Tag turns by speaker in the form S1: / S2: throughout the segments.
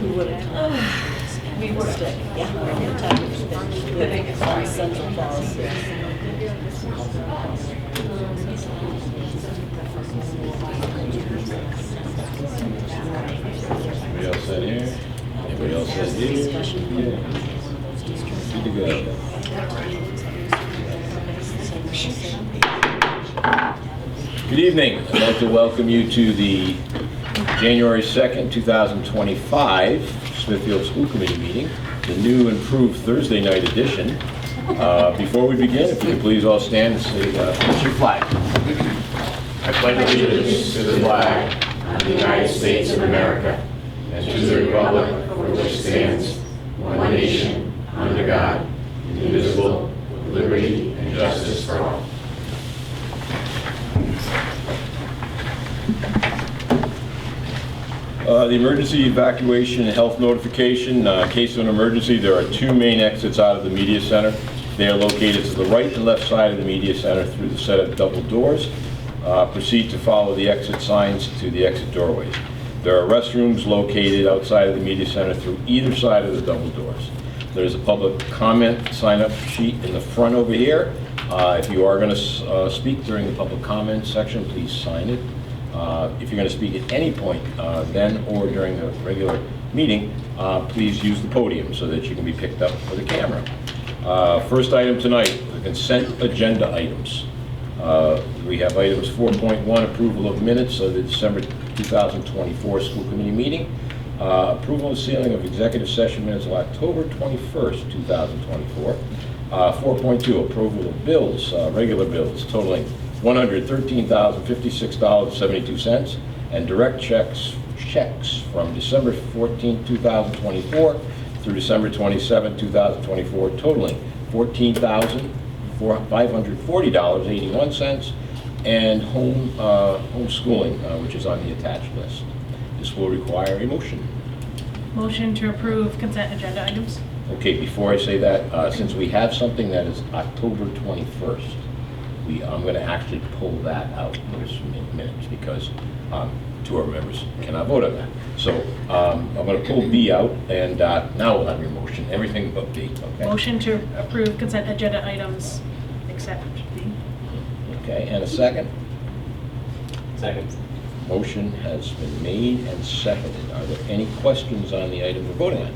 S1: We would have. We would have. Yeah. Time to spend with on central policy.
S2: Anybody else set here? Anybody else set here? Good to go. Good evening. I'd like to welcome you to the January 2nd, 2025 Smithfield School Committee meeting, the new improved Thursday night edition. Before we begin, if you could please all stand and say, what's your flag? I pledge allegiance to the flag of the United States of America and to the republic for which it stands, one nation, under God, indivisible, with liberty and justice for all. The emergency evacuation and health notification. In case of an emergency, there are two main exits out of the media center. They are located to the right and left side of the media center through the set of double doors. Proceed to follow the exit signs to the exit doorways. There are restrooms located outside of the media center through either side of the double doors. There's a public comment sign-up sheet in the front over here. If you are going to speak during the public comment section, please sign it. If you're going to speak at any point, then or during the regular meeting, please use the podium so that you can be picked up for the camera. First item tonight, the consent agenda items. We have items 4.1, approval of minutes of the December 2024 school committee meeting. Approval and sealing of executive session minutes of October 21st, 2024. 4.2, approval of bills, regular bills totaling $113,056.72, and direct checks from December 14, 2024 through December 27, 2024, totaling $14,540.81, and homeschooling, which is on the attached list. This will require a motion.
S3: Motion to approve consent agenda items.
S2: Okay, before I say that, since we have something that is October 21st, I'm going to actually pull that out in this minutes because two of our members cannot vote on that. So I'm going to pull B out, and now we'll have your motion. Everything but B. Okay.
S3: Motion to approve consent agenda items except B.
S2: Okay, and a second?
S4: Second.
S2: Motion has been made and seconded. Are there any questions on the item we're voting on?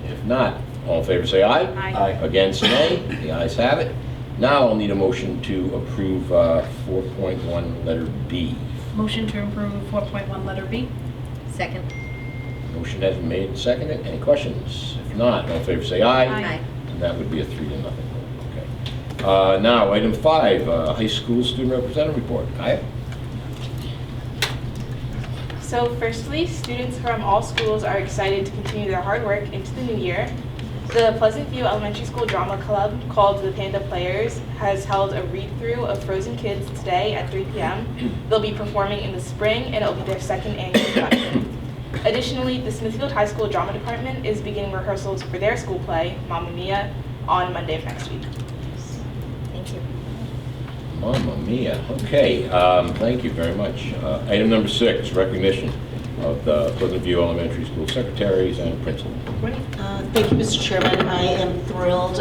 S2: If not, all in favor say aye.
S3: Aye.
S2: Against, nay. The ayes have it. Now I'll need a motion to approve 4.1 letter B.
S3: Motion to approve 4.1 letter B.
S1: Second.
S2: Motion has been made and seconded. Any questions? If not, all in favor say aye.
S3: Aye.
S2: And that would be a 3-0 vote. Okay. Now, item 5, high school student representative report. Kaya?
S5: So firstly, students from all schools are excited to continue their hard work into the new year. The Pleasant View Elementary School Drama Club, called the Panda Players, has held a read-through of Frozen Kids today at 3 p.m. They'll be performing in the spring, and it'll be their second annual production. Additionally, the Smithfield High School Drama Department is beginning rehearsals for their school play, Mamma Mia, on Monday of next week.
S1: Thank you.
S2: Mamma Mia. Okay, thank you very much. Item number 6, recognition of the Pleasant View Elementary School secretaries and principal.
S6: Thank you, Mr. Chairman. I am thrilled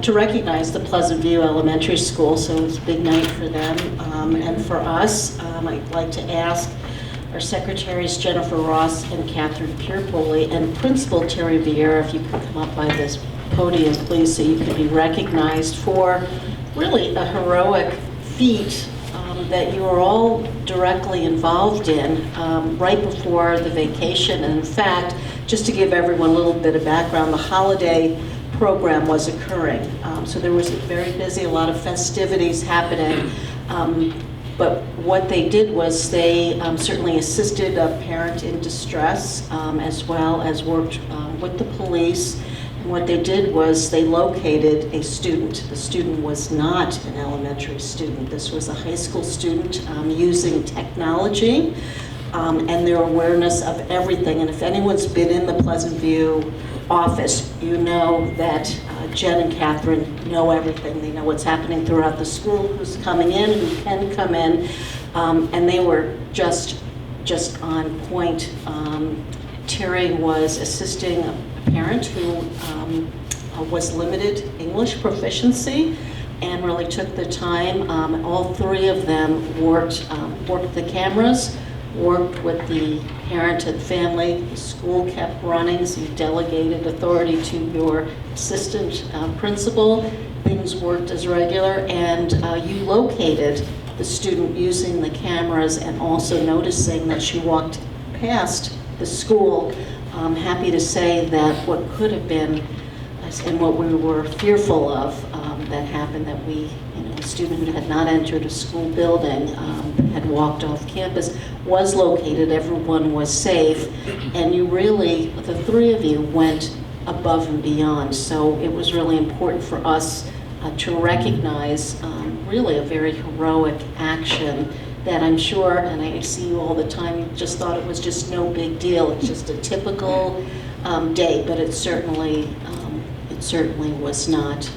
S6: to recognize the Pleasant View Elementary School, so it's a big night for them and for us. I'd like to ask our secretaries Jennifer Ross and Catherine Pierpoli and Principal Terry Vieira, if you could come up by this podium, please, so you can be recognized for really a heroic feat that you are all directly involved in right before the vacation. And in fact, just to give everyone a little bit of background, the holiday program was occurring. So there was very busy, a lot of festivities happening. But what they did was they certainly assisted a parent in distress as well as worked with the police. And what they did was they located a student. The student was not an elementary student. This was a high school student using technology and their awareness of everything. And if anyone's been in the Pleasant View office, you know that Jen and Catherine know everything. They know what's happening throughout the school, who's coming in, who can come in, and they were just just on point. Terry was assisting a parent who was limited English proficiency and really took the time. All three of them worked the cameras, worked with the parent and family. The school kept running, so you delegated authority to your assistant principal. Things worked as regular, and you located the student using the cameras and also noticing that she walked past the school. I'm happy to say that what could have been and what we were fearful of that happened, that a student who had not entered a school building had walked off campus, was located. Everyone was safe, and you really, the three of you, went above and beyond. So it was really important for us to recognize really a very heroic action that I'm sure, and I see you all the time, you just thought it was just no big deal. It's just a typical day, but it certainly was not.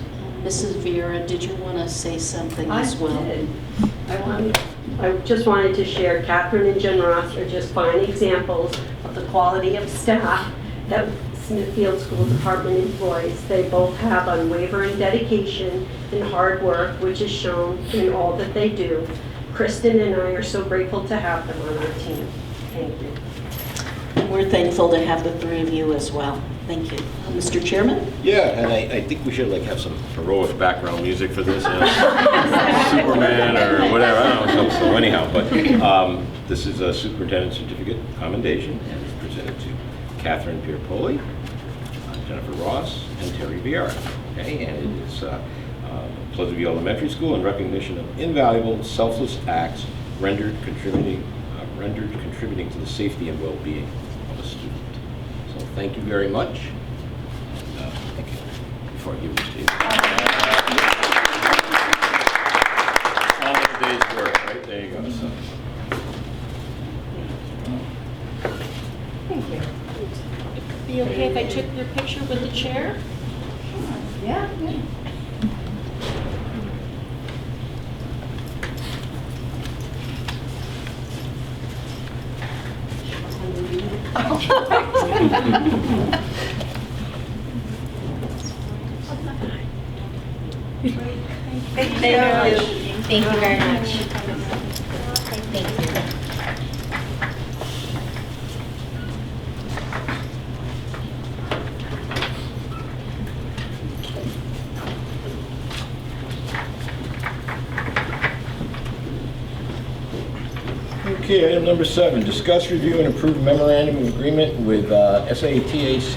S6: Mrs. Vera, did you want to say something as well?
S7: I did. I just wanted to share Catherine and Jen Ross are just fine examples of the quality of staff that Smithfield School Department employs. They both have unwavering dedication and hard work, which is shown in all that they do. Kristen and I are so grateful to have them on our team. Thank you.
S6: And we're thankful to have the three of you as well. Thank you. Mr. Chairman?
S2: Yeah, and I think we should have some heroic background music for this, Superman or whatever, I don't know. So anyhow, but this is a superintendent certificate commendation, and it's presented to Catherine Pierpoli, Jennifer Ross, and Terry Vieira. Okay, and it is Pleasant View Elementary School in recognition of invaluable, selfless acts rendered contributing to the safety and well-being of a student. So thank you very much. And, thank you. Before I give this to you. All of the day's work, right? There you go. So.
S1: Thank you. Be okay if I took your picture with the chair?
S7: Yeah.
S1: Thank you very much.
S8: Thank you very much. Thank you.
S2: Okay, item number 7, discuss, review, and approve memorandum of agreement with SATACE.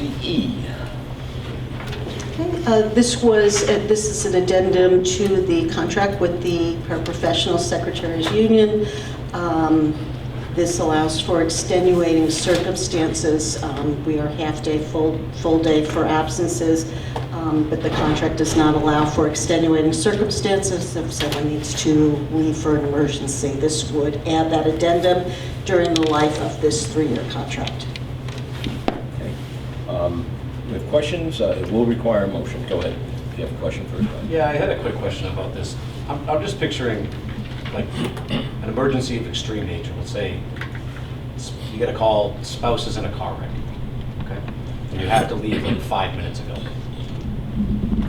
S6: This is an addendum to the contract with the Paraprofessional Secretaries Union. This allows for extenuating circumstances. We are half-day, full day for absences, but the contract does not allow for extenuating circumstances if someone needs to leave for an emergency. This would add that addendum during the life of this 3-year contract.
S2: Okay. With questions, it will require a motion. Go ahead. If you have a question first.
S4: Yeah, I had a quick question about this. I'm just picturing like an emergency of extreme nature. Let's say you get a call, spouse is in a car wreck, okay? And you have to leave like 5 minutes ago.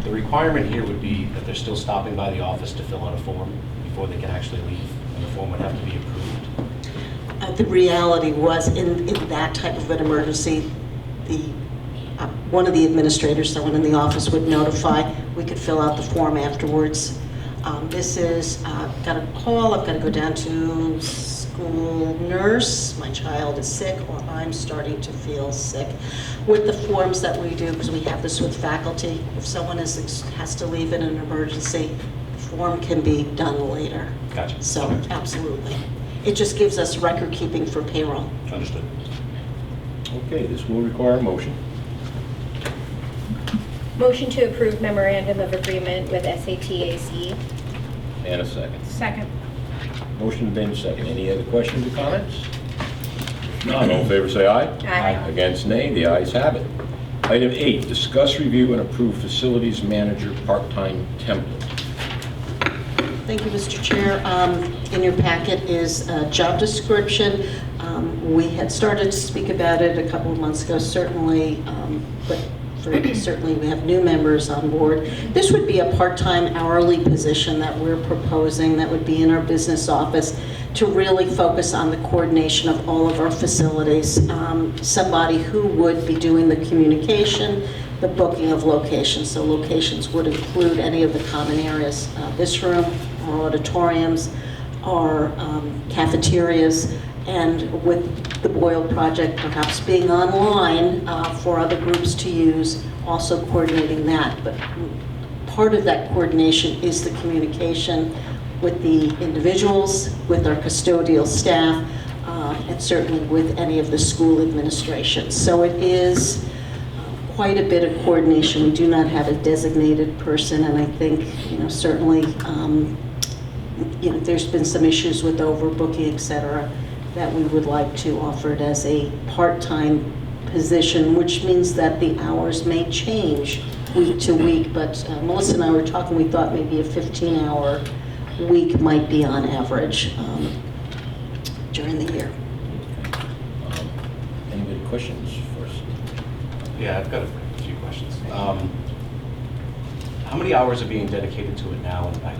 S4: The requirement here would be that they're still stopping by the office to fill out a form before they can actually leave, and the form would have to be approved.
S6: The reality was, in that type of an emergency, one of the administrators, someone in the office, would notify. We could fill out the form afterwards. This is, got a call, I've got to go down to school nurse, my child is sick, or I'm starting to feel sick. With the forms that we do, because we have this with faculty, if someone has to leave in an emergency, the form can be done later.
S4: Gotcha.
S6: So,
S4: Okay.
S6: absolutely. It just gives us record keeping for payroll.
S4: Understood.
S2: Okay, this will require a motion.
S8: Motion to approve memorandum of agreement with SATAC.
S2: And a second.
S3: Second.
S2: Motion made and second. Any other questions or comments? If not, all in favor say aye.
S8: Aye.
S2: Against nay, the ayes have it. Item 8, discuss, review, and approve facilities manager part-time template.
S6: Thank you, Mr. Chair. In your packet is a job description. We had started to speak about it a couple of months ago, certainly, but certainly we have new members on board. This would be a part-time hourly position that we're proposing that would be in our business office to really focus on the coordination of all of our facilities. Somebody who would be doing the communication, the booking of locations. So locations would include any of the common areas, this room, our auditoriums, our cafeterias, and with the Boyle project perhaps being online for other groups to use, also coordinating that. But part of that coordination is the communication with the individuals, with our custodial staff, and certainly with any of the school administration. So it is quite a bit of coordination. We do not have a designated person, and I think, certainly, there's been some issues with overbooking, et cetera, that we would like to offer it as a part-time position, which means that the hours may change week to week. But Melissa and I were talking, we thought maybe a 15-hour week might be on average during the year.
S2: Anybody questions first?
S4: Yeah, I've got a few questions. How many hours are being dedicated to it now in Back?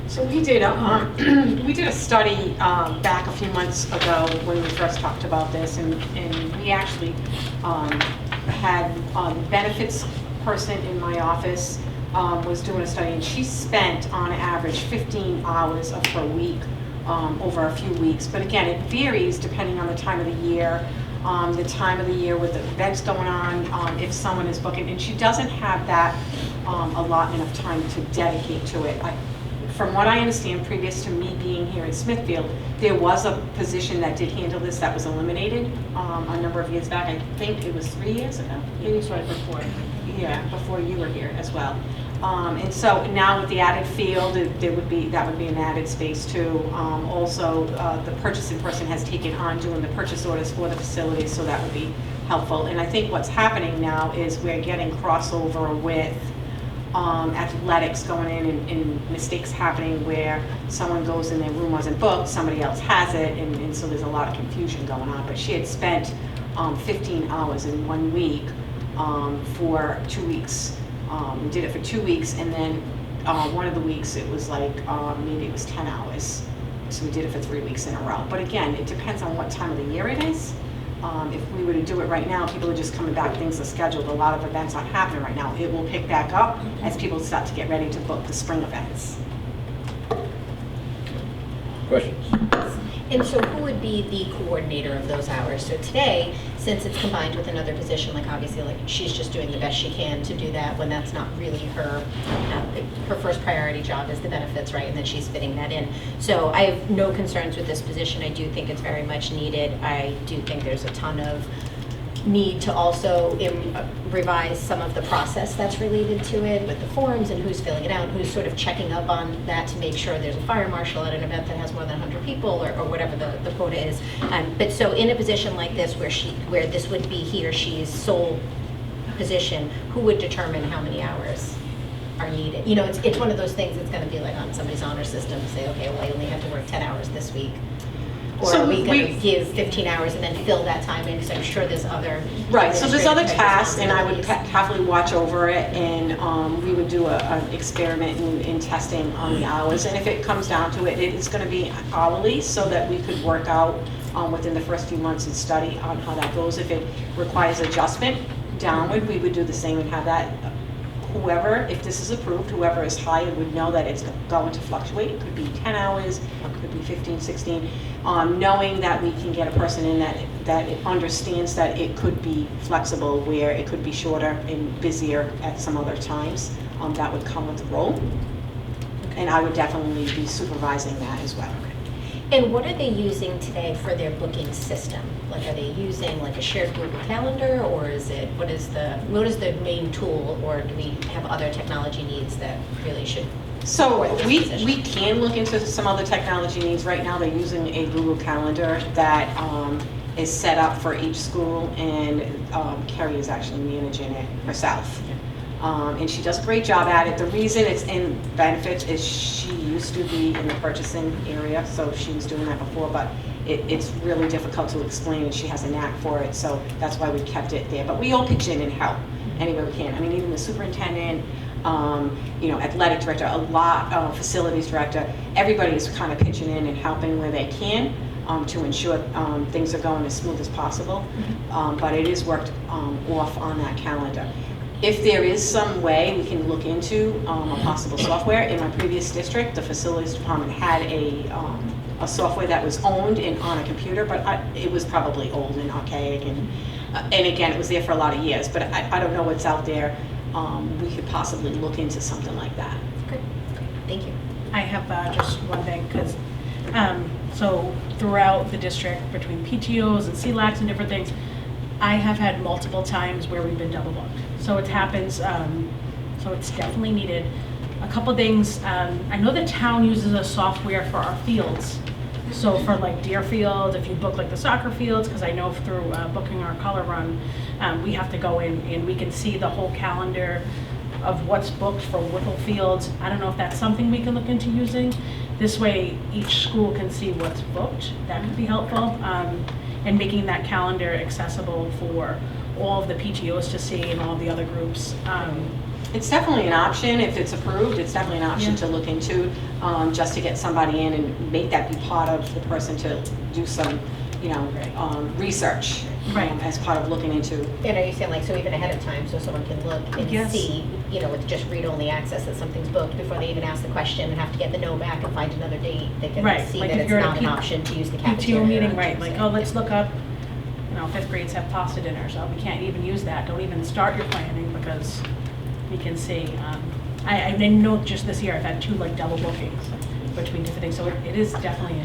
S9: So we did a study back a few months ago when we first talked about this, and we actually had benefits person in my office was doing a study, and she spent on average 15 hours of her week over a few weeks. But again, it varies depending on the time of the year with the events going on, if someone is booking, and she doesn't have that allotment of time to dedicate to it. From what I understand, previous to me being here in Smithfield, there was a position that did handle this that was eliminated a number of years back. I think it was 3 years ago.
S3: It was right before.
S9: Yeah, before you were here as well. And so now with the added field, that would be an added space too. Also, the purchasing person has taken on doing the purchase orders for the facilities, so that would be helpful. And I think what's happening now is we're getting crossover with athletics going in and mistakes happening where someone goes in, their room wasn't booked, somebody else has it, and so there's a lot of confusion going on. But she had spent 15 hours in 1 week for 2 weeks. We did it for 2 weeks, and then one of the weeks it was like maybe it was 10 hours. So we did it for 3 weeks in a row. But again, it depends on what time of the year it is. If we were to do it right now, people are just coming back, things are scheduled, a lot of events aren't happening right now. It will pick back up as people start to get ready to book the spring events.
S2: Questions?
S8: And so who would be the coordinator of those hours? So today, since it's combined with another position, like obviously like she's just doing the best she can to do that when that's not really her first priority job is the benefits, right? And then she's fitting that in. So I have no concerns with this position. I do think it's very much needed. I do think there's a ton of need to also revise some of the process that's related to it with the forms and who's filling it out, who's sort of checking up on that to make sure there's a fire marshal at an event that has more than 100 people or whatever the quota is. But so in a position like this where this would be he or she's sole position, who would determine how many hours are needed? It's one of those things that's going to be like on somebody's honor system to say, okay, well, I only have to work 10 hours this week. Or
S9: So
S8: are we going to give 15 hours and then fill that time in? Because I'm sure there's other...
S9: Right, so there's other
S8: administrative
S9: tasks, and I would
S8: responsibilities.
S9: carefully watch over it, and we would do an experiment in testing on the hours. And if it comes down to it, it's going to be hourly so that we could work out within the first few months and study on how that goes. If it requires adjustment downward, we would do the same and have that. If this is approved, whoever is hired would know that it's going to fluctuate. It could be 10 hours, it could be 15, 16. Knowing that we can get a person in that it understands that it could be flexible, where it could be shorter and busier at some other times, that would come with the role. And I would definitely be supervising that as well.
S8: And what are they using today for their booking system? Like, are they using like a shared Google Calendar, or what is the main tool, or do we have other technology needs that really should?
S9: So we can look into some other technology needs. Right now they're using a Google Calendar that is set up for each school, and Kerry is actually managing it herself. And she does a great job at it. The reason it's in benefits is she used to be in the purchasing area, so she was doing that before, but it's really difficult to explain, and she has a knack for it, so that's why we kept it there. But we all pitch in and help any way we can. I mean, even the superintendent, athletic director, a lot of facilities director, everybody is kind of pitching in and helping where they can to ensure things are going as smooth as possible. But it is worked off on that calendar. If there is some way we can look into a possible software, in my previous district, the facilities department had a software that was owned on a computer, but it was probably old and archaic, and again, it was there for a lot of years, but I don't know what's out there. We could possibly look into something like that.
S8: Okay, thank you.
S3: I have just one thing, because so throughout the district, between PTOs and CLACs and different things, I have had multiple times where we've been double booked. So it happens, so it's definitely needed. A couple things, I know the town uses a software for our fields. So for like Deerfield, if you book like the soccer fields, because I know through booking our color run, we have to go in and we can see the whole calendar of what's booked for Whipple Fields. I don't know if that's something we can look into using. This way each school can see what's booked. That could be helpful. And making that calendar accessible for all of the PTOs to see and all the other groups.
S9: It's definitely an option. If it's approved, it's definitely an option to look into, just to get somebody in and make that be part of the person to do some, research as part of looking into.
S8: And are you saying, like, so even ahead of time, so someone can look and see, with just read-only access that something's booked before they even ask the question and have to get the no back and find another date, they can see
S3: like
S8: that
S3: if
S8: it's
S3: you're at
S8: not
S3: a
S8: an option to use the cafeteria.
S3: PTO meeting, right, like, oh, let's look up, fifth grades have pasta dinner, so we can't even use that. Don't even start your planning because we can see. I know just this year I've had 2 like double bookings between different things, so it is definitely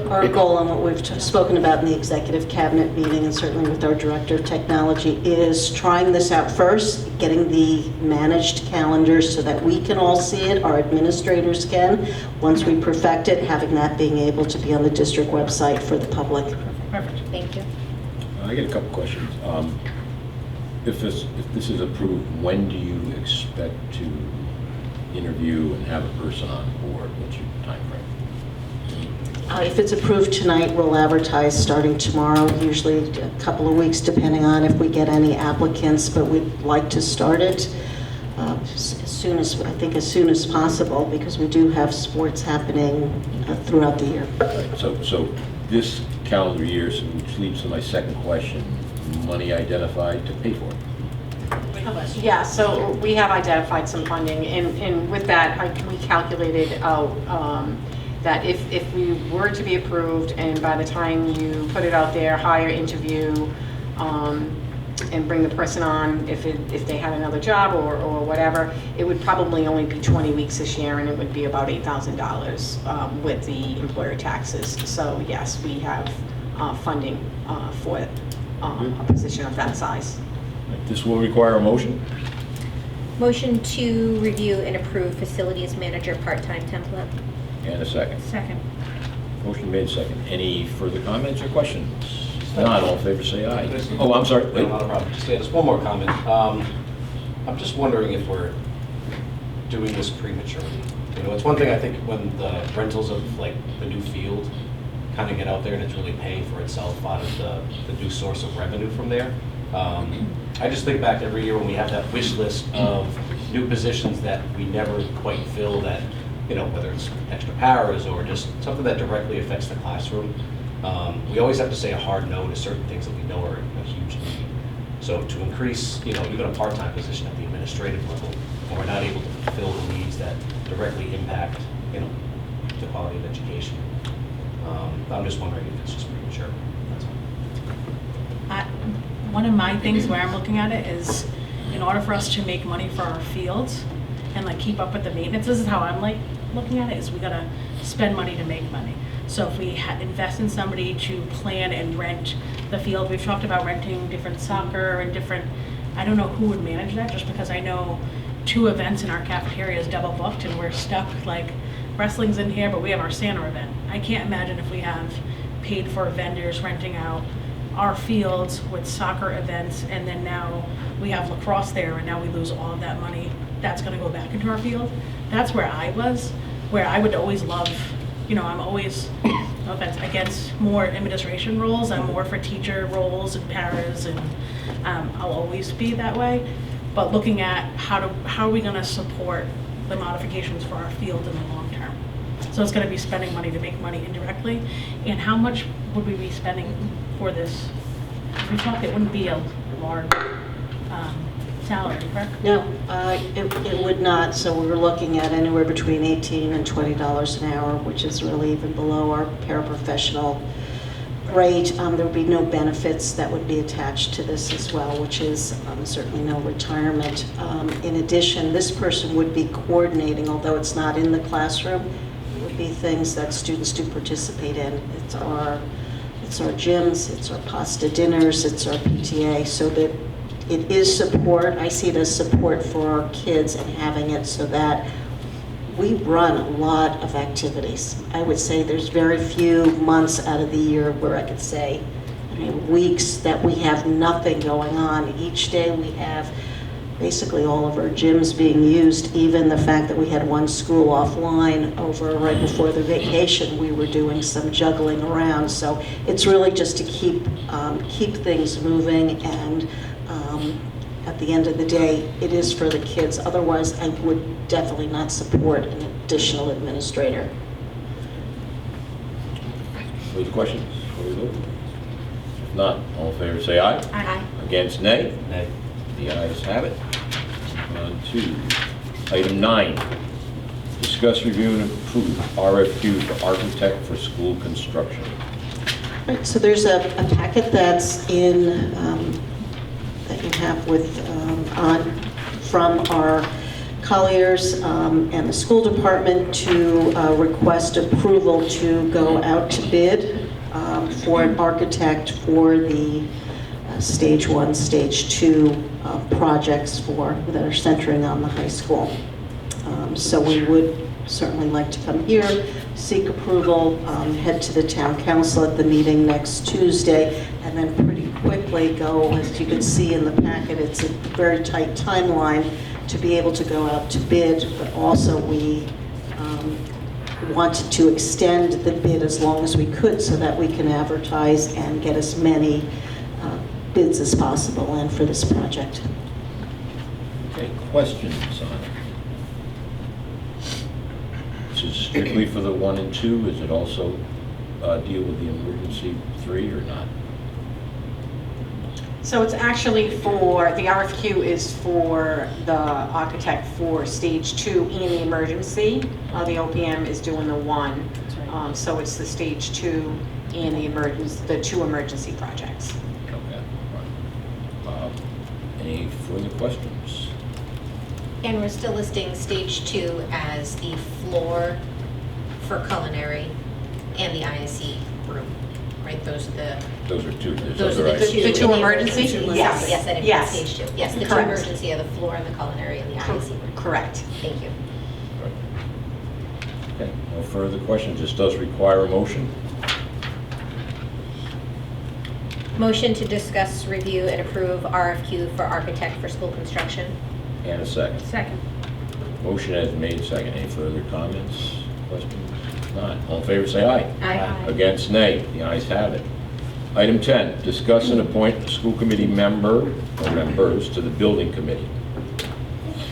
S6: Our goal and what we've spoken about in the executive cabinet meeting, and certainly with our director of technology, is trying this out first, getting the managed calendar so that we can all see it, our administrators can. Once we perfect it, having that being able to be on the district website for the public.
S3: perfect.
S8: Thank you.
S2: I get a couple questions. If this is approved, when do you expect to interview and have a person on board? What's your time frame?
S6: If it's approved tonight, we'll advertise starting tomorrow, usually a couple of weeks depending on if we get any applicants, but we'd like to start it as soon as possible, because we do have sports happening throughout the year.
S2: So this calendar year, which leads to my second question, money identified to pay for it?
S9: Yeah, so we have identified some funding, and with that, we calculated out that if we were to be approved, and by the time you put it out there, hire, interview, and bring the person on, if they had another job or whatever, it would probably only be 20 weeks this year, and it would be about $8,000 with the employer taxes. So yes, we have funding for a position of that size.
S2: This will require a motion?
S8: Motion to review and approve facilities manager part-time template.
S2: And a second.
S3: Second.
S2: Motion made second. Any further comments or questions? Not all in favor, say aye. Oh, I'm sorry.
S4: No, not a problem. Just one more comment. I'm just wondering if we're doing this prematurely. It's one thing I think when the rentals of like the new field kind of get out there and it's really paying for itself out of the new source of revenue from there. I just think back every year when we have that wish list of new positions that we never quite fill, that, whether it's extra paras or just something that directly affects the classroom. We always have to say a hard no to certain things that we know are a huge need. So to increase, even a part-time position at the administrative level, when we're not able to fulfill the needs that directly impact, the quality of education. I'm just wondering if it's just premature. That's all.
S3: One of my things where I'm looking at it is, in order for us to make money for our fields and like keep up with the maintenance, this is how I'm like looking at it, is we gotta spend money to make money. So if we invest in somebody to plan and rent the field, we've talked about renting different soccer and different, I don't know who would manage that, just because I know 2 events in our cafeteria is double booked and we're stuck, like wrestling's in here, but we have our Santa event. I can't imagine if we have paid for vendors renting out our fields with soccer events, and then now we have lacrosse there, and now we lose all of that money. That's gonna go back into our field. That's where I was, where I would always love, I'm always, no offense, against more administration roles. I'm more for teacher roles and paras, and I'll always be that way. But looking at how are we gonna support the modifications for our field in the long term? So it's gonna be spending money to make money indirectly. And how much would we be spending for this? We talked it wouldn't be a large salary, correct?
S6: No, it would not. So we were looking at anywhere between $18 and $20 an hour, which is really even below our paraprofessional rate. There would be no benefits that would be attached to this as well, which is certainly no retirement. In addition, this person would be coordinating, although it's not in the classroom, it would be things that students do participate in. It's our gyms, it's our pasta dinners, it's our PTA, so that it is support. I see it as support for our kids and having it so that we run a lot of activities. I would say there's very few months out of the year where I could say, weeks that we have nothing going on. Each day we have basically all of our gyms being used, even the fact that we had one school offline over right before the vacation, we were doing some juggling around. So it's really just to keep things moving, and at the end of the day, it is for the kids. Otherwise, I would definitely not support an additional administrator.
S2: Further questions? Before we vote? If not, all in favor say aye.
S3: Aye.
S2: Against, nay?
S4: Nay.
S2: The ayes have it. On to item 9. Discuss, review, and approve RFQ for architect for school construction.
S6: Right, so there's a packet that's in, that you have with, from our Colliers and the school department to request approval to go out to bid for an architect for the stage 1, stage 2 projects that are centering on the high school. So we would certainly like to come here, seek approval, head to the town council at the meeting next Tuesday, and then pretty quickly go, as you can see in the packet, it's a very tight timeline to be able to go out to bid, but also we wanted to extend the bid as long as we could so that we can advertise and get as many bids as possible in for this project.
S2: Okay, questions on it? This is strictly for the 1 and 2. Is it also deal with the emergency 3 or not?
S9: So it's actually for, the RFQ is for the architect for stage 2 and the emergency. The OPM is doing the 1.
S3: right.
S9: So it's the stage 2 and the 2 emergency projects.
S2: Okay, right. Any further questions?
S8: And we're still listing stage 2 as the floor for culinary and the ISE room, right? Those are the
S2: Those are 2.
S8: Those are the two.
S9: The 2
S8: in the
S9: emergency?
S8: list.
S9: Yes.
S8: Yes, that
S9: Yes.
S8: includes stage 2. Yes, the 2
S9: Correct.
S8: emergency are the floor and the culinary and the ISE room.
S9: Correct.
S8: Thank you.
S2: Right. Okay, no further questions. This does require a motion.
S8: Motion to discuss, review, and approve RFQ for architect for school construction.
S2: And a second.
S3: Second.
S2: Motion has been made, second. Any further comments, questions? If not, all in favor say aye.
S8: Aye.
S2: Against, nay. The ayes have it. Item 10, discuss and appoint a school committee member or members to the building committee.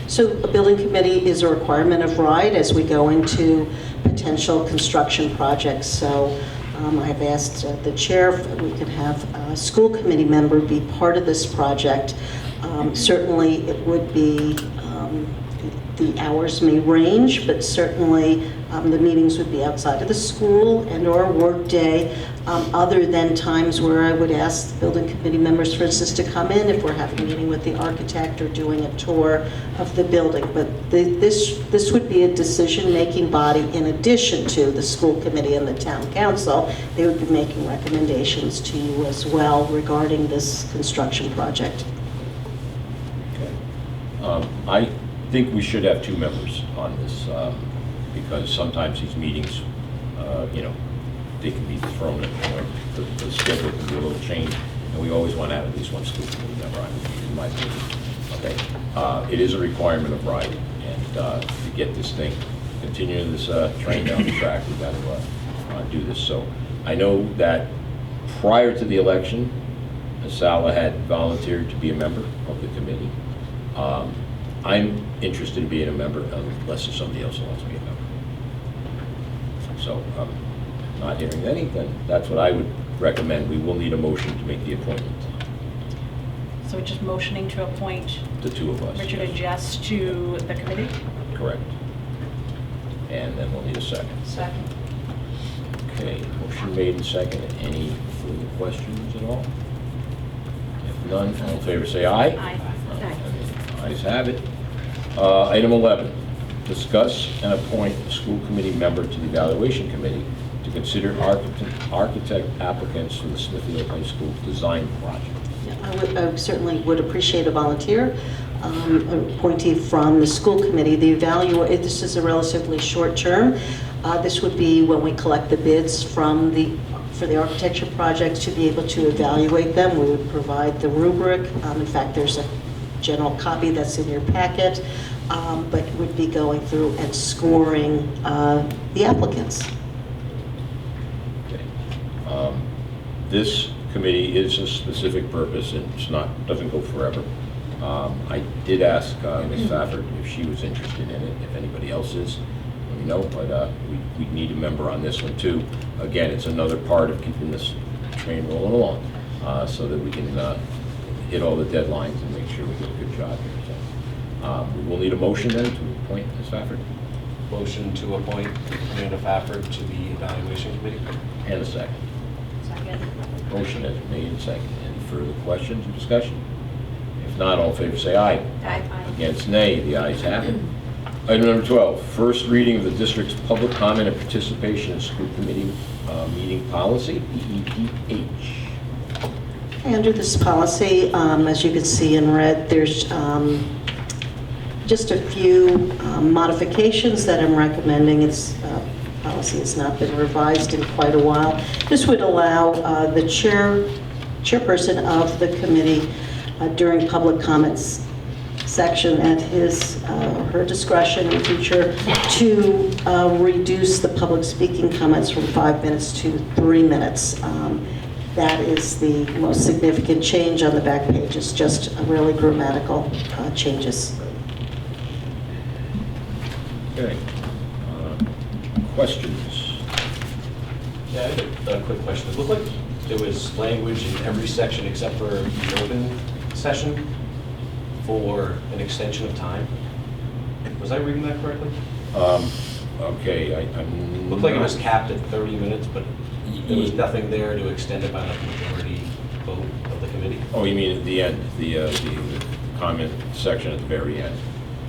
S6: So a building committee is a requirement of RIDE as we go into potential construction projects. So I've asked the chair if we could have a school committee member be part of this project. Certainly it would be, the hours may range, but certainly the meetings would be outside of the school and or work day, other than times where I would ask the building committee members, for instance, to come in if we're having a meeting with the architect or doing a tour of the building. But this would be a decision-making body in addition to the school committee and the town council. They would be making recommendations to you as well regarding this construction project.
S2: Okay. I think we should have 2 members on this because sometimes these meetings, they can be thrown at, the schedule can be a little changed. and we always want to have at least one school committee member on, in my opinion. Okay, it is a requirement of RIDE, and to get this thing, continue this train down the track, we've got to do this. So I know that prior to the election, Sala had volunteered to be a member of the committee. I'm interested in being a member unless there's somebody else who wants to be a member. So not hearing any, then that's what I would recommend. We will need a motion to make the appointment,
S3: So just motioning to appoint
S2: the two of us.
S3: Richard and Jess to the committee?
S2: Correct. And then we'll need a second.
S1: Second.
S2: Okay, motion made and seconded. Any further questions at all? If none, all in favor say aye.
S3: Aye.
S2: Ayes have it. Item 11, discuss and appoint a school committee member to the evaluation committee to consider architect applicants for the Smithfield High School design project.
S6: I certainly would appreciate a volunteer, appointee from the school committee. This is a relatively short term. This would be when we collect the bids for the architecture projects to be able to evaluate them. We would provide the rubric. In fact, there's a general copy that's in your packet, but would be going through and scoring the applicants.
S2: Okay. This committee is a specific purpose, and doesn't go forever. I did ask Ms. Fafford if she was interested in it. If anybody else is, let me know, but we need a member on this one too. Again, it's another part of keeping this train rolling along, so that we can hit all the deadlines and make sure we do a good job here. So, we will need a motion then to appoint Ms. Fafford,
S4: Motion to appoint Amanda Fafford to the evaluation committee.
S2: and a second.
S1: Second.
S2: Motion has been made and seconded. Any further questions or discussion? If not, all in favor say aye.
S1: Aye.
S2: Against, nay. The ayes have it. Item number 12, first reading of the district's public comment and participation in school committee meeting policy, BEPH.
S6: Under this policy, as you can see in red, there's just a few modifications that I'm recommending. Policy has not been revised in quite a while. This would allow the chairperson of the committee during public comments section at her discretion in future to reduce the public speaking comments from 5 minutes to 3 minutes. That is the most significant change on the back page. It's just really grammatical changes.
S2: Okay. Questions?
S4: Yeah, I have a quick question. It looked like there was language in every section except for the open session for an extension of time. Was I reading that correctly?
S2: Okay, I'm...
S4: Looked like it was capped at 30 minutes, but there was nothing there to extend it by the majority vote of the committee.
S2: Oh, you mean at the end, the comment section at the very end?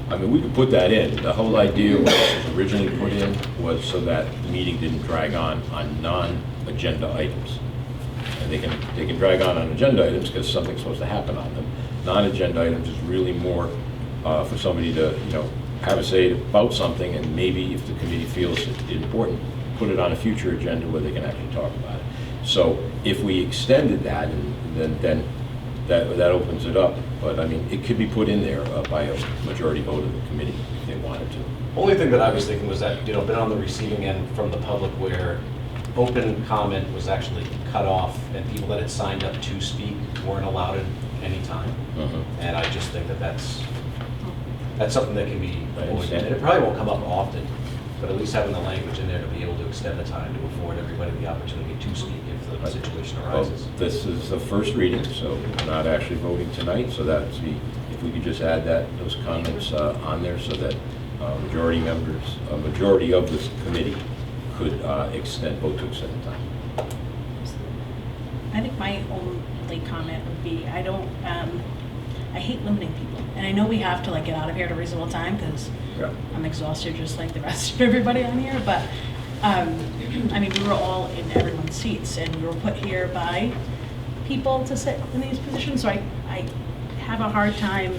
S2: I mean, we could put that in. The whole idea was originally put in was so that the meeting didn't drag on non-agenda items. And they can drag on agenda items because something's supposed to happen on them. Non-agenda items is really more for somebody to, have a say about something, and maybe if the committee feels it important, put it on a future agenda where they can actually talk about it. So if we extended that, then that opens it up. But I mean, it could be put in there by a majority vote of the committee if they wanted to.
S4: Only thing that I was thinking was that, been on the receiving end from the public where open comment was actually cut off and people that had signed up to speak weren't allowed at any time. And I just think that that's something that can be avoided. And it probably won't come up often, but at least having the language in there to be able to extend the time to afford everybody the opportunity to speak if the situation arises.
S2: Well, this is the first reading, so we're not actually voting tonight, so if we could just add those comments on there so that majority of this committee could vote to extend the time.
S3: I think my only comment would be, I hate limiting people. And I know we have to get out of here at a reasonable time because I'm exhausted just like the rest of everybody on here. But, I mean, we were all in everyone's seats and we were put here by people to sit in these positions. So I have a hard time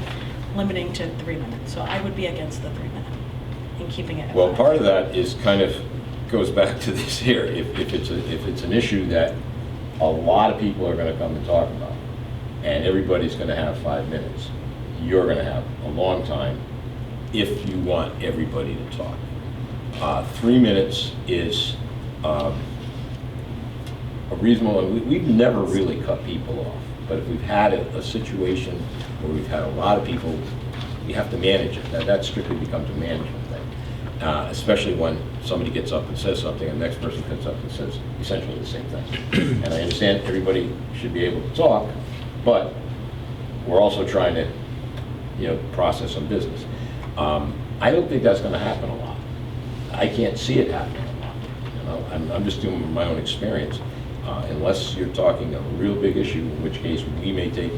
S3: limiting to 3 minutes. So I would be against the 3 minute and keeping it at
S2: Well,
S3: 5.
S2: part of that is goes back to this here. If it's an issue that a lot of people are going to come and talk about, and everybody's going to have 5 minutes. You're going to have a long time if you want everybody to talk. 3 minutes is a reasonable, we've never really cut people off, but if we've had a situation where we've had a lot of people, we have to manage it. That strictly becomes a management thing, especially when somebody gets up and says something and the next person gets up and says essentially the same thing. And I understand everybody should be able to talk, but we're also trying to, process some business. I don't think that's going to happen a lot. I can't see it happening a lot. I'm just doing my own experience. Unless you're talking a real big issue, in which case we may take,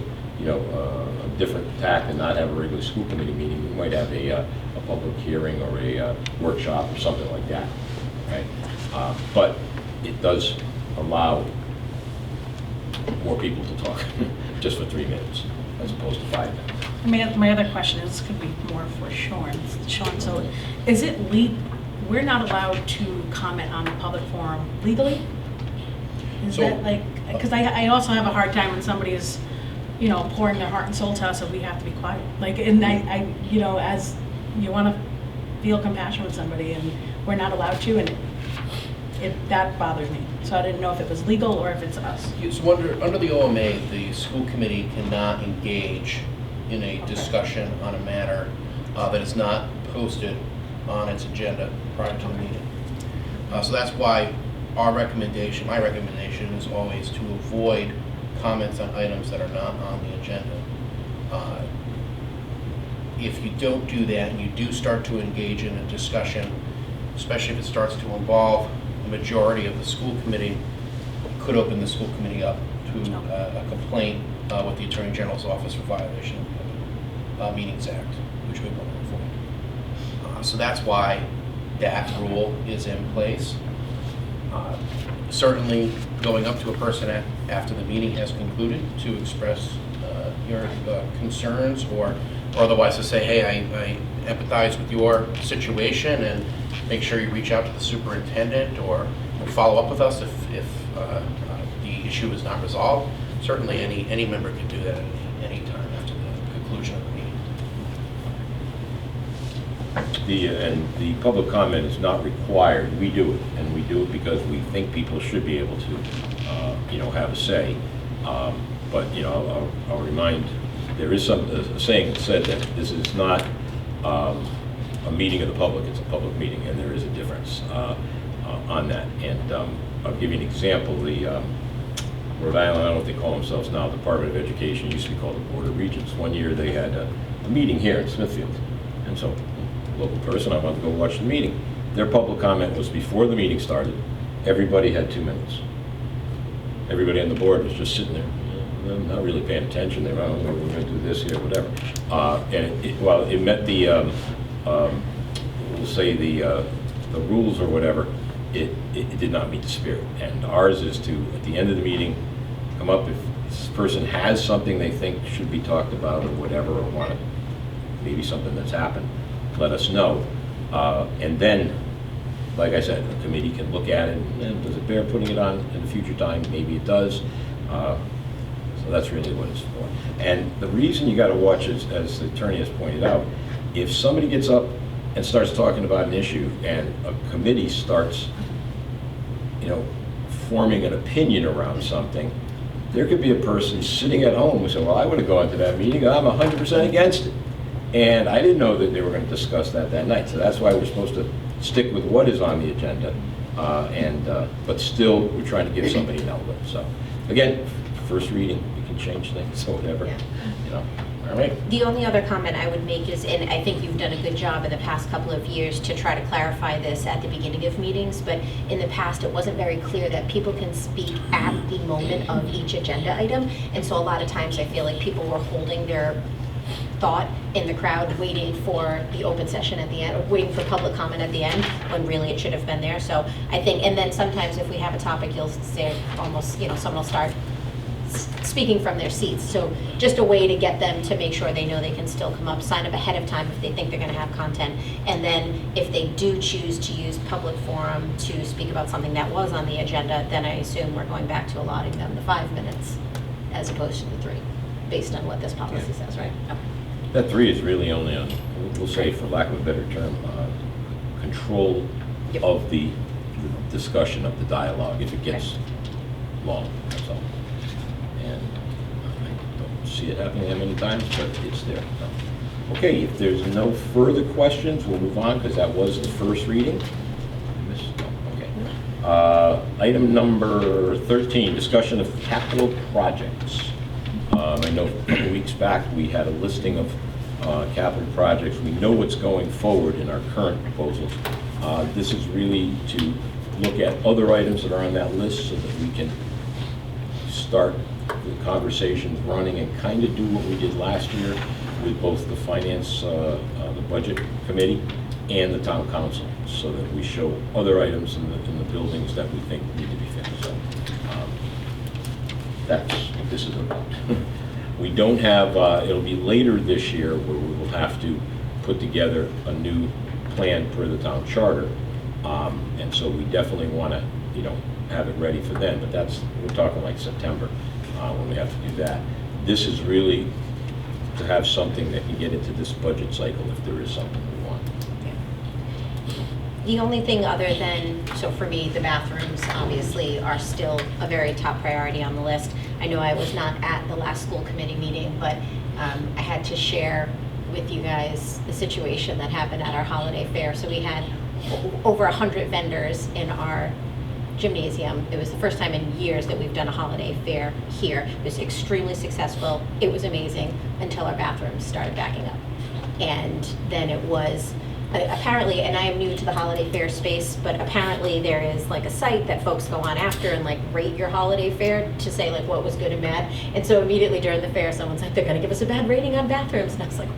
S2: a different tack and not have a regular school committee meeting. We might have a public hearing or a workshop or something like that, right? But it does allow more people to talk just for 3 minutes as opposed to 5 minutes.
S3: My other question is, this could be more for Sean. So is it we're not allowed to comment on the public forum legally? Is
S10: So-
S3: that like, because I also have a hard time when somebody is, pouring their heart and soul to us, and we have to be quiet. Like, and I as you want to feel compassion with somebody, and we're not allowed to, and that bothers me. So I didn't know if it was legal or if it's us.
S10: So under the OMA, the school committee cannot engage in a discussion on a matter that is not posted on its agenda prior to the meeting. So that's why my recommendation is always to avoid comments on items that are not on the agenda. If you don't do that and you do start to engage in a discussion, especially if it starts to involve the majority of the school committee, it could open the school committee up to a complaint with the Attorney General's Office for violation of the Meetings Act, which we want to avoid. So that's why that rule is in place. Certainly, going up to a person after the meeting has concluded to express your concerns or otherwise to say, hey, I empathize with your situation and make sure you reach out to the superintendent or follow up with us if the issue is not resolved. Certainly, any member can do that at any time after the conclusion of the meeting.
S2: And the public comment is not required. We do it, and we do it because we think people should be able to, have a say. But I'll remind, there is a saying that said that this is not a meeting of the public; it's a public meeting, and there is a difference on that. And I'll give you an example. The Rhode Island, I don't know what they call themselves now, Department of Education, used to be called the Board of Regents. One year they had a meeting here in Smithfield, and so local person, I wanted to go watch the meeting. Their public comment was before the meeting started. Everybody had 2 minutes. Everybody on the board was just sitting there, not really paying attention. They were, we're going to do this here, whatever. And it met the, we'll say the rules or whatever, it did not meet the spirit. And ours is to, at the end of the meeting, come up if this person has something they think should be talked about or whatever, or want to, maybe something that's happened, let us know. And then, like I said, the committee can look at it, and does it bear putting it on in a future time? Maybe it does. So that's really what it's for. And the reason you got to watch is, as the attorney has pointed out, if somebody gets up and starts talking about an issue and a committee starts, forming an opinion around something, there could be a person sitting at home who said, well, I would have gone to that meeting, I'm 100% against it. And I didn't know that they were going to discuss that night. So that's why we're supposed to stick with what is on the agenda. But still, we're trying to give somebody an outlet. So again, first reading, we can change things or whatever.
S8: Yeah.
S2: All right.
S8: The only other comment I would make is, and I think you've done a good job in the past couple of years to try to clarify this at the beginning of meetings, but in the past it wasn't very clear that people can speak at the moment of each agenda item. And so a lot of times I feel like people were holding their thought in the crowd, waiting for the open session at the end, or waiting for public comment at the end, when really it should have been there. So I think, and then sometimes if we have a topic, you'll say almost, someone will start speaking from their seats. So just a way to get them to make sure they know they can still come up, sign up ahead of time if they think they're going to have content. And then if they do choose to use public forum to speak about something that was on the agenda, then I assume we're going back to allotting them the 5 minutes as opposed to the 3. based on what this policy says, right? Okay.
S2: That 3 is really only on, we'll say, for lack of a better term, control
S8: Yep.
S2: of the discussion of the dialogue if it gets long, that's all. And I don't see it happening that many times, but it's there. So. Okay, if there's no further questions, we'll move on, because that was the first reading. I missed- no, okay. Item number 13, discussion of capital projects. I know a couple weeks back, we had a listing of capital projects. We know what's going forward in our current proposals. This is really to look at other items that are on that list so that we can start the conversations running and kind of do what we did last year with both the finance, the budget committee and the town council, so that we show other items in the buildings that we think need to be fixed. So that's what this is about. We don't have, it'll be later this year where we will have to put together a new plan per the town charter. And so we definitely want to, have it ready for then, but we're talking like September when we have to do that. This is really to have something that can get into this budget cycle if there is something we want.
S8: The only thing other than, so for me, the bathrooms obviously are still a very top priority on the list. I know I was not at the last school committee meeting, but I had to share with you guys the situation that happened at our holiday fair. So we had over 100 vendors in our gymnasium. It was the first time in years that we've done a holiday fair here. It was extremely successful. It was amazing until our bathrooms started backing up. And then it was apparently, and I am new to the holiday fair space, but apparently there is like a site that folks go on after and like rate your holiday fair to say like what was good and bad. And so immediately during the fair, someone's like, they're gonna give us a bad rating on bathrooms. And I was like,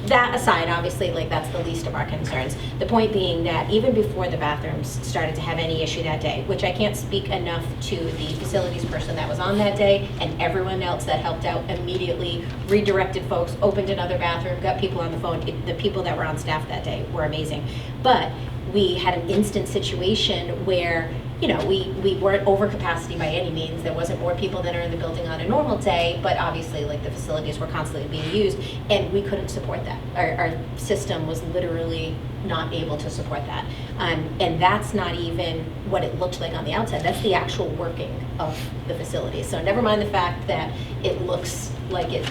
S8: that aside, obviously, like that's the least of our concerns. The point being that even before the bathrooms started to have any issue that day, which I can't speak enough to the facilities person that was on that day and everyone else that helped out immediately, redirected folks, opened another bathroom, got people on the phone. The people that were on staff that day were amazing. But we had an instant situation where we weren't over capacity by any means. There wasn't more people than are in the building on a normal day, but obviously like the facilities were constantly being used and we couldn't support that. Our system was literally not able to support that. And that's not even what it looked like on the outside. That's the actual working of the facility. So never mind the fact that it looks like it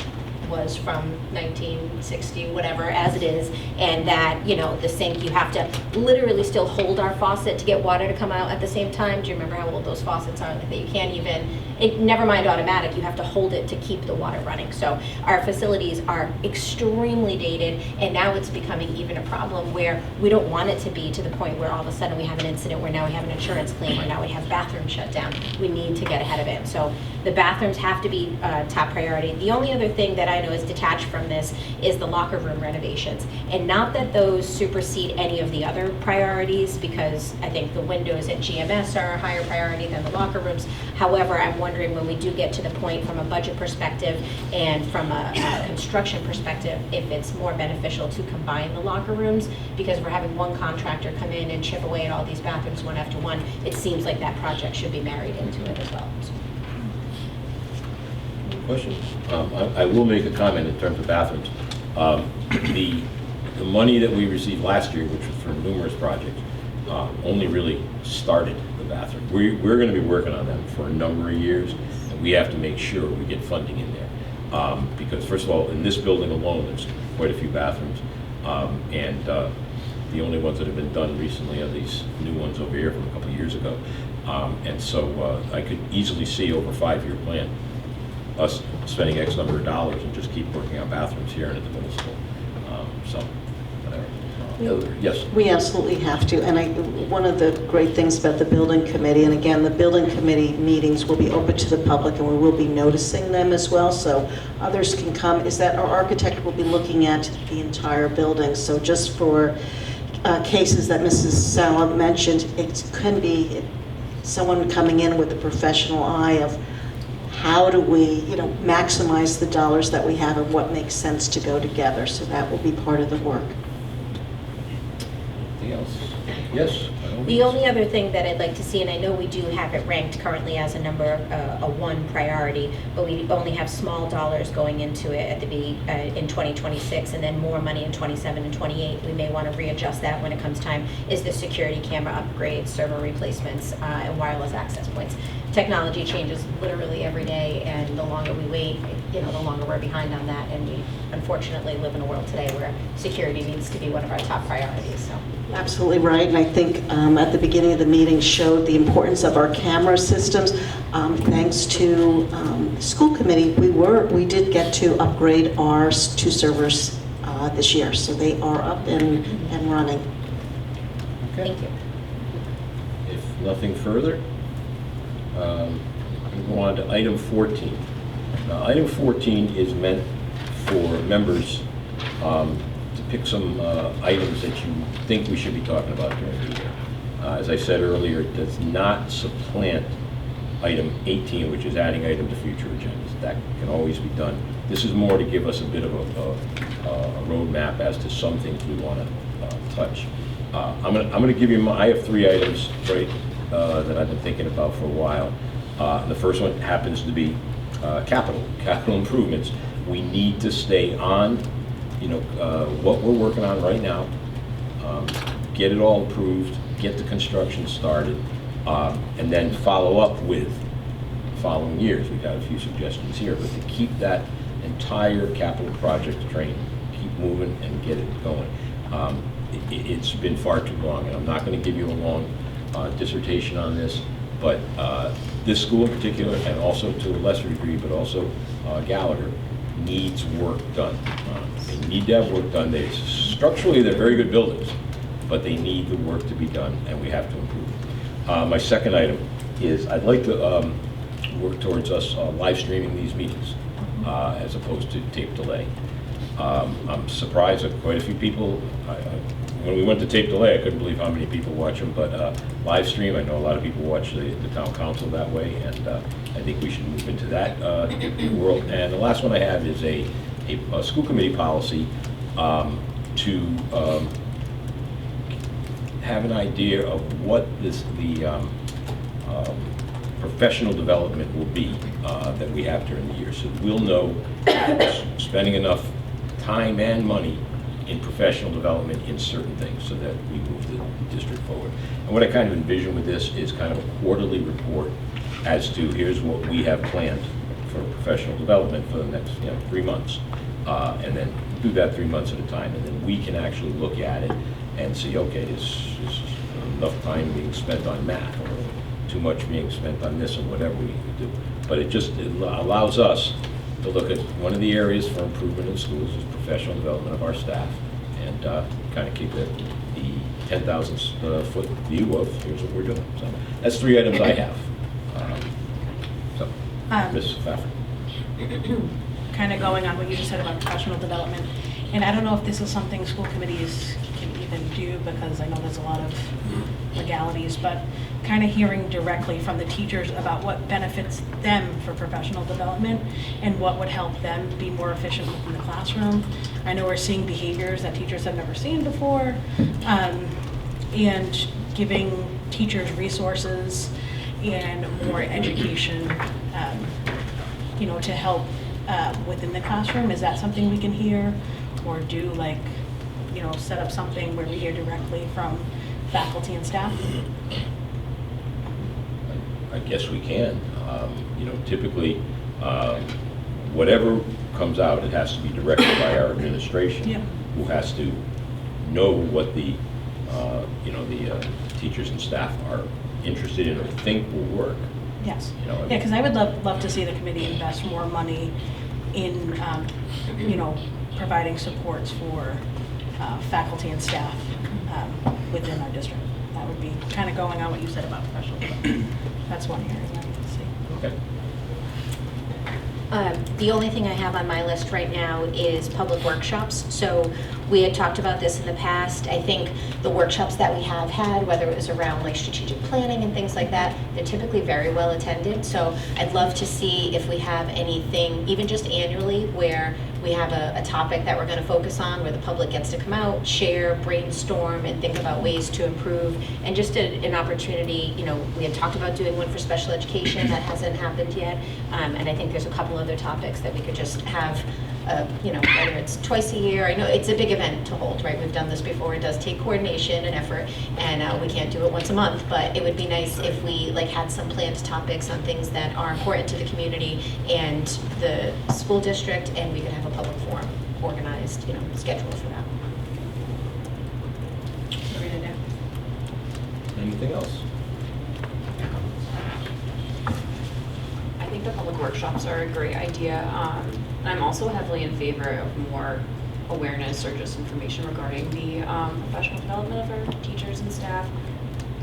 S8: was from 1960, whatever, as it is, and that, the sink, you have to literally still hold our faucet to get water to come out at the same time. Do you remember how old those faucets are? Like that you can't even, never mind automatic, you have to hold it to keep the water running. So our facilities are extremely dated, and now it's becoming even a problem where we don't want it to be to the point where all of a sudden we have an incident where now we have an insurance claim or now we have bathrooms shut down. We need to get ahead of it. So the bathrooms have to be top priority. The only other thing that I know is detached from this is the locker room renovations. And not that those supersede any of the other priorities, because I think the windows at GMS are a higher priority than the locker rooms. However, I'm wondering when we do get to the point from a budget perspective and from a construction perspective, if it's more beneficial to combine the locker rooms, because we're having one contractor come in and chip away at all these bathrooms one after one. It seems like that project should be married into it as well.
S2: Questions? I will make a comment in terms of bathrooms. The money that we received last year, which was for numerous projects, only really started the bathroom. We're going to be working on them for a number of years, and we have to make sure we get funding in there. Because first of all, in this building alone, there's quite a few bathrooms, and the only ones that have been done recently are these new ones over here from a couple of years ago. And so I could easily see over a 5-year plan us spending X number of dollars and just keep working on bathrooms here and at the middle school. So, whatever. Yes?
S6: We absolutely have to, and one of the great things about the building committee, and again, the building committee meetings will be open to the public and we will be noticing them as well, so others can come, is that our architect will be looking at the entire building. So just for cases that Mrs. Sala mentioned, it can be someone coming in with a professional eye of how do we, maximize the dollars that we have and what makes sense to go together. So that will be part of the work.
S2: Anything else? Yes?
S8: The only other thing that I'd like to see, and I know we do have it ranked currently as a number, a 1 priority, but we only have small dollars going into it at in 2026, and then more money in 27 and 28. We may want to readjust that when it comes time, is the security camera upgrades, server replacements, and wireless access points. Technology changes literally every day, and the longer we wait, the longer we're behind on that, and we unfortunately live in a world today where security needs to be one of our top priorities, so.
S6: Absolutely right, and I think at the beginning of the meeting showed the importance of our camera systems. Thanks to the school committee, we did get to upgrade our 2 servers this year, so they are up and running.
S2: Okay.
S8: Thank you.
S2: If nothing further, I'm going to go on to item 14. Now, item 14 is meant for members to pick some items that you think we should be talking about during the year. As I said earlier, it does not supplant item 18, which is adding item to future agendas. That can always be done. This is more to give us a bit of a roadmap as to some things we want to touch. I'm going to give you I have 3 items, right, that I've been thinking about for a while. The first one happens to be capital improvements. We need to stay on, what we're working on right now, get it all approved, get the construction started, and then follow up with following years. We've got a few suggestions here, but to keep that entire capital project train, keep moving and get it going. It's been far too long, and I'm not going to give you a long dissertation on this, but this school in particular, and also to a lesser degree, but also Gallagher, needs work done. They need to have work done. Structurally, they're very good buildings, but they need the work to be done, and we have to improve. My second item is I'd like to work towards us live streaming these meetings as opposed to tape delay. I'm surprised that quite a few people, when we went to tape delay, I couldn't believe how many people watch them, but live stream, I know a lot of people watch the town council that way, and I think we should move into that world. And the last one I have is a school committee policy to have an idea of what the professional development will be that we have during the year. So we'll know if we're spending enough time and money in professional development in certain things so that we move the district forward. And what I kind of envision with this is kind of a quarterly report as to here's what we have planned for professional development for the next 3 months. And then do that 3 months at a time, and then we can actually look at it and see, okay, is enough time being spent on math or too much being spent on this or whatever we need to do. But it allows us to look at one of the areas for improvement in schools is professional development of our staff, and kind of keep it the 10,000 foot view of here's what we're doing. So that's 3 items I have. Ms. Pfeffer.
S3: Kind of going on what you just said about professional development, and I don't know if this is something school committees can even do, because I know there's a lot of legalities, but kind of hearing directly from the teachers about what benefits them for professional development and what would help them be more efficient within the classroom. I know we're seeing behaviors that teachers have never seen before, and giving teachers resources and more education, to help within the classroom. Is that something we can hear or do, like, set up something where we hear directly from faculty and staff?
S2: I guess we can. Typically, whatever comes out, it has to be directed by our administration,
S3: Yeah.
S2: who has to know what the teachers and staff are interested in or think will work.
S3: Yes.
S2: I mean-
S3: Yeah, because I would love to see the committee invest more money in, providing supports for faculty and staff within our district. That would be kind of going on what you said about professional development. That's one area I'd like to see.
S2: Okay.
S8: The only thing I have on my list right now is public workshops. So we had talked about this in the past. I think the workshops that we have had, whether it was around like strategic planning and things like that, they're typically very well attended. So I'd love to see if we have anything, even just annually, where we have a topic that we're going to focus on, where the public gets to come out, share, brainstorm, and think about ways to improve. And just an opportunity, you know, we had talked about doing one for special education. That hasn't happened yet. And I think there's a couple other topics that we could just have, you know, whether it's twice a year. I know it's a big event to hold, right? We've done this before. It does take coordination and effort, and we can't do it once a month. But it would be nice if we like had some planned topics on things that are important to the community and the school district, and we could have a public forum organized, you know, scheduled for that.
S2: Anything else?
S11: I think the public workshops are a great idea. And I'm also heavily in favor of more awareness or just information regarding the professional development of our teachers and staff.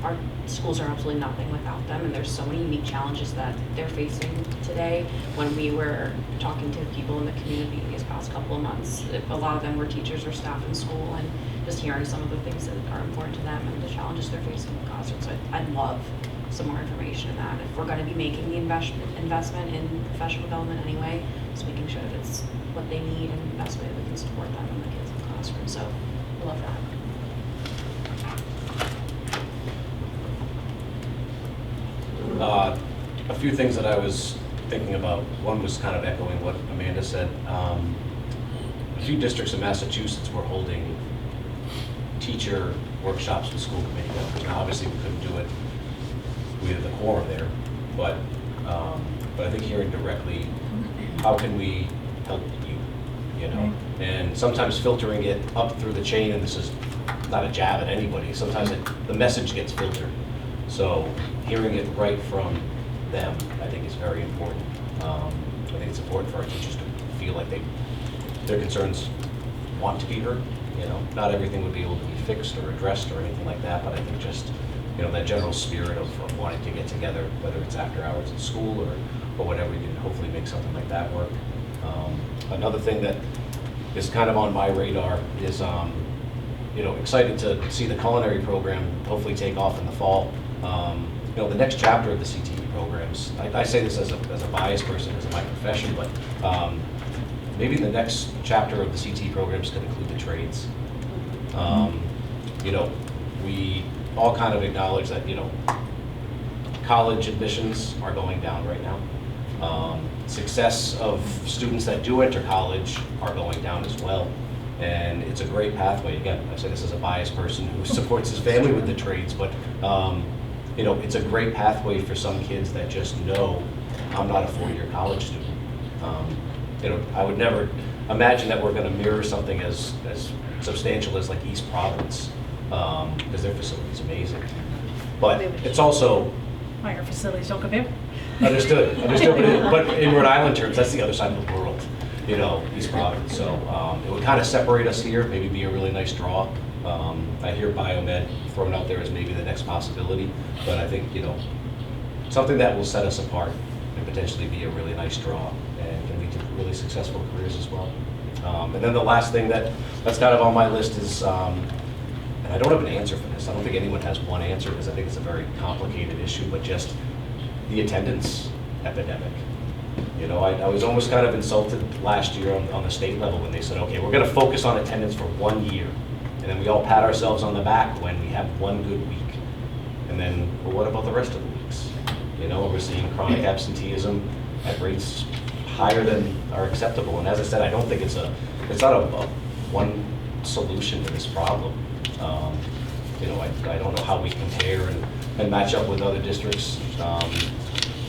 S11: Our schools are absolutely nothing without them, and there's so many unique challenges that they're facing today. When we were talking to people in the community these past couple of months, a lot of them were teachers or staff in school, and just hearing some of the things that are important to them and the challenges they're facing in classrooms. So I'd love some more information in that. If we're going to be making the investment in professional development anyway, just making sure that it's what they need and the best way that we can support them and the kids in the classroom. So I love that.
S4: A few things that I was thinking about. One was kind of echoing what Amanda said. A few districts in Massachusetts were holding teacher workshops with school committee members. Now, obviously, we couldn't do it. We had the quorum there, but I think hearing directly, how can we help you? You know, and sometimes filtering it up through the chain, and this is not a jab at anybody. Sometimes the message gets filtered. So hearing it right from them, I think, is very important. I think it's important for our teachers to feel like their concerns want to be heard. You know, not everything would be able to be fixed or addressed or anything like that, but I think just, you know, that general spirit of wanting to get together, whether it's after hours at school or whatever, we can hopefully make something like that work. Another thing that is kind of on my radar is, you know, excited to see the culinary program hopefully take off in the fall. You know, the next chapter of the CTE programs, I say this as a biased person, as my profession, but maybe the next chapter of the CTE programs could include the trades. You know, we all kind of acknowledge that, you know, college admissions are going down right now. Success of students that do enter college are going down as well. And it's a great pathway. Again, I say this as a biased person who supports his family with the trades, but you know, it's a great pathway for some kids that just know, I'm not a four-year college student. You know, I would never imagine that we're going to mirror something as substantial as like East Providence, because their facility is amazing. But it's also
S3: Why our facilities don't compare?
S4: understood. But in Rhode Island terms, that's the other side of the world. You know, East Providence. So it would kind of separate us here, maybe be a really nice draw. I hear biomed thrown out there as maybe the next possibility, but I think, you know, something that will set us apart and potentially be a really nice draw and can lead to really successful careers as well. And then the last thing that's kind of on my list is, and I don't have an answer for this. I don't think anyone has one answer because I think it's a very complicated issue, but just the attendance epidemic. You know, I was almost kind of insulted last year on the state level when they said, okay, we're going to focus on attendance for 1 year. And then we all pat ourselves on the back when we have one good week. And then, well, what about the rest of the weeks? You know, we're seeing chronic absenteeism at rates higher than are acceptable. And as I said, I don't think it's not a one solution to this problem. You know, I don't know how we compare and match up with other districts.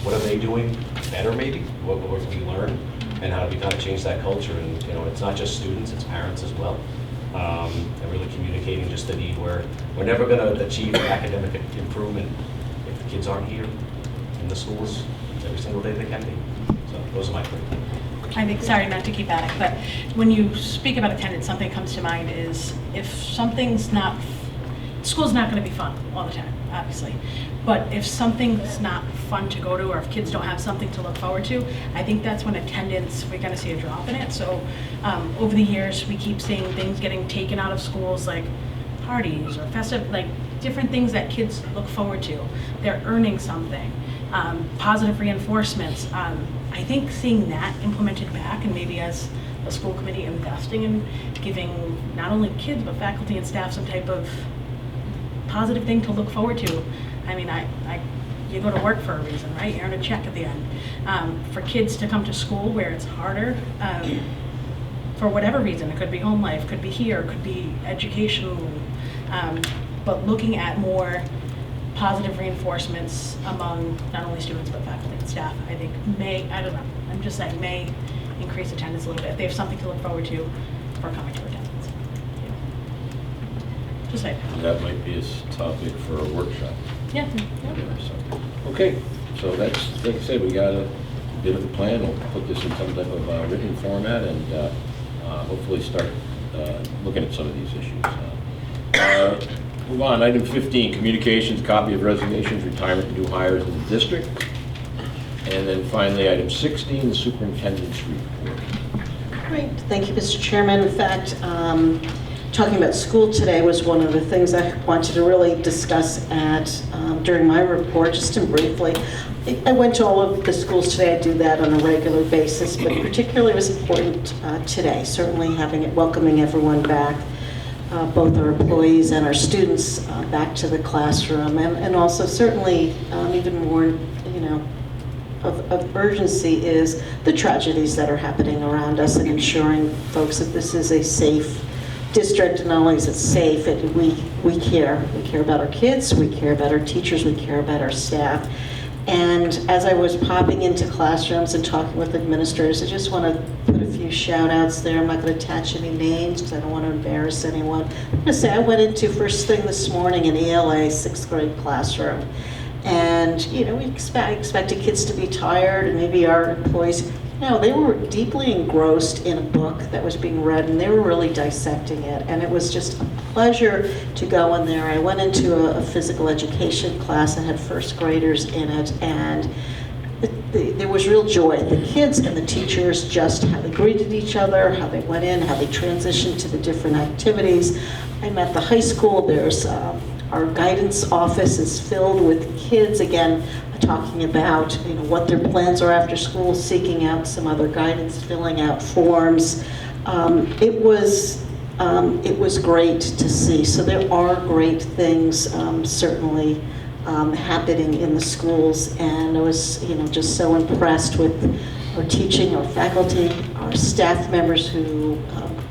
S4: What are they doing better maybe? What can we learn? And how do we kind of change that culture? And, you know, it's not just students, it's parents as well. And really communicating just the need where we're never going to achieve academic improvement if the kids aren't here in the schools every single day they can be. So those are my three.
S3: I think, sorry not to keep at it, but when you speak about attendance, something comes to mind is if something's not, school's not going to be fun all the time. obviously. But if something's not fun to go to, or if kids don't have something to look forward to, I think that's when attendance, we're gonna see a drop in it. So over the years, we keep seeing things getting taken out of schools, like parties or festive, like different things that kids look forward to. They're earning something. Positive reinforcements. I think seeing that implemented back, and maybe as a school committee investing in giving not only kids but faculty and staff some type of positive thing to look forward to. I mean, you go to work for a reason, right? You earn a check at the end. For kids to come to school where it's harder, for whatever reason, it could be home life, could be here, could be educational, but looking at more positive reinforcements among not only students but faculty and staff, I think I don't know, I'm just saying, may increase attendance a little bit if they have something to look forward to for coming to attendance. Yeah. Just saying.
S2: That might be a topic for a workshop.
S3: Yeah.
S2: Okay, so that's, like I said, we got a bit of a plan. We'll put this in some type of written format and hopefully start looking at some of these issues. Move on, item 15, communications, copy of resignations, retirement, and new hires in the district. And then finally, item 16, the superintendent's report.
S6: Great, thank you, Mr. Chairman. In fact, talking about school today was one of the things I wanted to really discuss during my report, just to briefly. I went to all of the schools today. I do that on a regular basis, but particularly it was important today, certainly welcoming everyone back, both our employees and our students back to the classroom, and also certainly even more, of urgency is the tragedies that are happening around us, and ensuring folks that this is a safe district. And not only is it safe, we care. We care about our kids, we care about our teachers, we care about our staff. And as I was popping into classrooms and talking with administrators, I just want to put a few shout outs there. I'm not going to attach any names because I don't want to embarrass anyone. I'm going to say I went into first thing this morning an ELA 6th grade classroom. And, we expected kids to be tired, and maybe our employees, they were deeply engrossed in a book that was being read, and they were really dissecting it. And it was just a pleasure to go in there. I went into a physical education class that had first graders in it, and there was real joy. The kids and the teachers, just how they greeted each other, how they went in, how they transitioned to the different activities. I'm at the high school. There's our guidance office is filled with kids, again, talking about what their plans are after school, seeking out some other guidance, filling out forms. It was great to see. So there are great things certainly happening in the schools, and I was just so impressed with our teaching, our faculty, our staff members who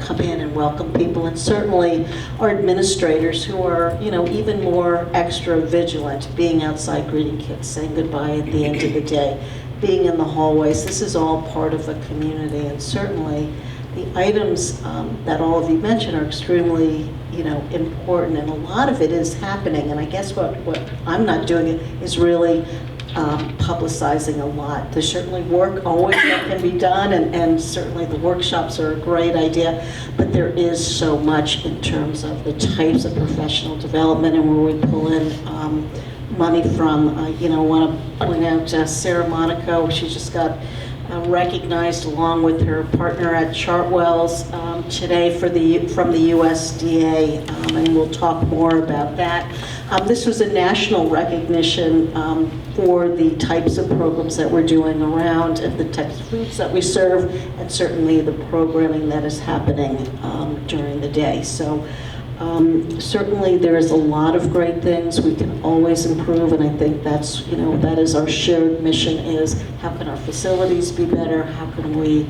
S6: come in and welcome people, and certainly our administrators who are even more extra vigilant, being outside greeting kids, saying goodbye at the end of the day, being in the hallways. This is all part of a community, and certainly the items that all of you mentioned are extremely important, and a lot of it is happening. And I guess what I'm not doing is really publicizing a lot. There's certainly work always that can be done, and certainly the workshops are a great idea, but there is so much in terms of the types of professional development and where we pull in money from. I want to point out Sarah Monaco. She just got recognized along with her partner at Chartwells today from the USDA, and we'll talk more about that. This was a national recognition for the types of programs that we're doing around, and the types of foods that we serve, and certainly the programming that is happening during the day. So certainly there is a lot of great things. We can always improve, and I think that's, that is our shared mission, is how can our facilities be better? How can we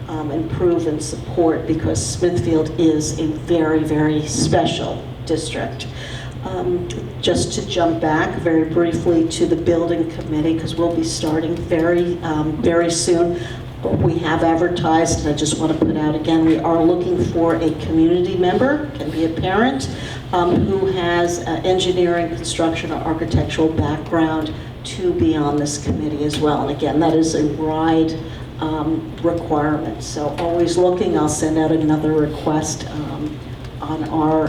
S6: improve and support, because Smithfield is a very, very special district. Just to jump back very briefly to the building committee, because we'll be starting very soon. We have advertised, and I just want to put out again, we are looking for a community member, can be a parent, who has engineering, construction, or architectural background to be on this committee as well. And again, that is a wide requirement. So always looking. I'll send out another request on our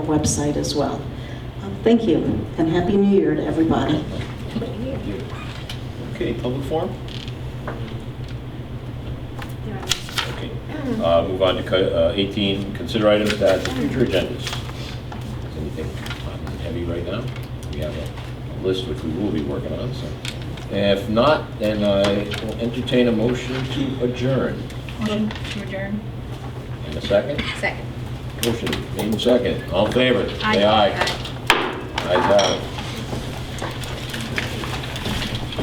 S6: website as well. Thank you, and Happy New Year to everybody.
S2: Thank you. Okay, public forum? Okay. Move on to 18, consider items that the future agendas. Is anything heavy right now? We have a list which we will be working on, so. If not, then I will entertain a motion to adjourn.
S3: Motion to adjourn.
S2: In a second?
S8: Second.
S2: Motion made in second. All in favor?
S3: Aye.
S2: Say aye. Ayes have it.